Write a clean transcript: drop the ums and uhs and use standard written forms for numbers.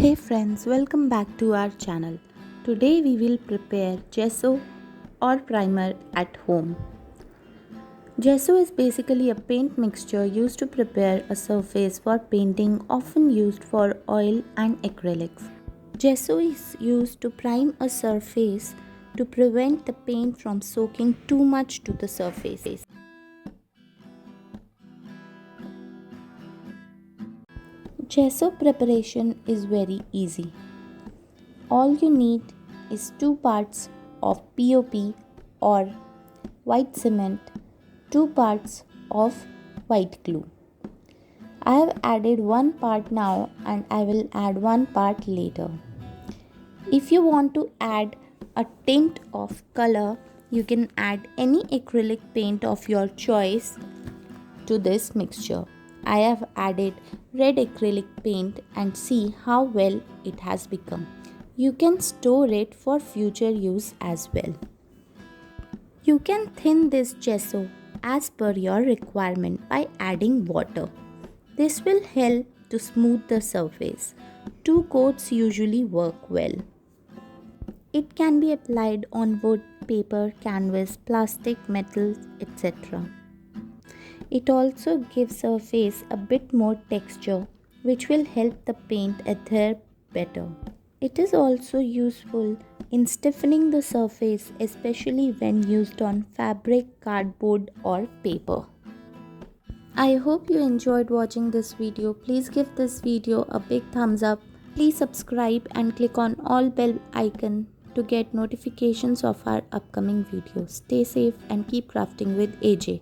Hey friends, welcome back to our channel. Today we will prepare gesso or primer at home. Gesso is basically a paint mixture used to prepare a surface for painting, often used for oil and acrylics. Gesso is used to prime a surface to prevent the paint from soaking too much to the surface. Gesso preparation is very easy. All you need is 2 parts of POP or white cement, 2 parts of white glue. I have added 1 part now and I will add 1 part later. If you want to add a tint of color, you can add any acrylic paint of your choice to this mixture. I have added red acrylic paint and see how well it has become. You can store it for future use as well. You can thin this gesso as per your requirement by adding water. This will help to smooth the surface. 2 coats usually work well. It can be applied on wood, paper, canvas, plastic, metals, etc. It also gives surface a bit more texture, which will help the paint adhere better. It is also useful in stiffening the surface, especially when used on fabric, cardboard or paper. I hope you enjoyed watching this video. Please give this video a big thumbs up. Please subscribe and click on all bell icon to get notifications of our upcoming videos. Stay safe and keep crafting with AJ.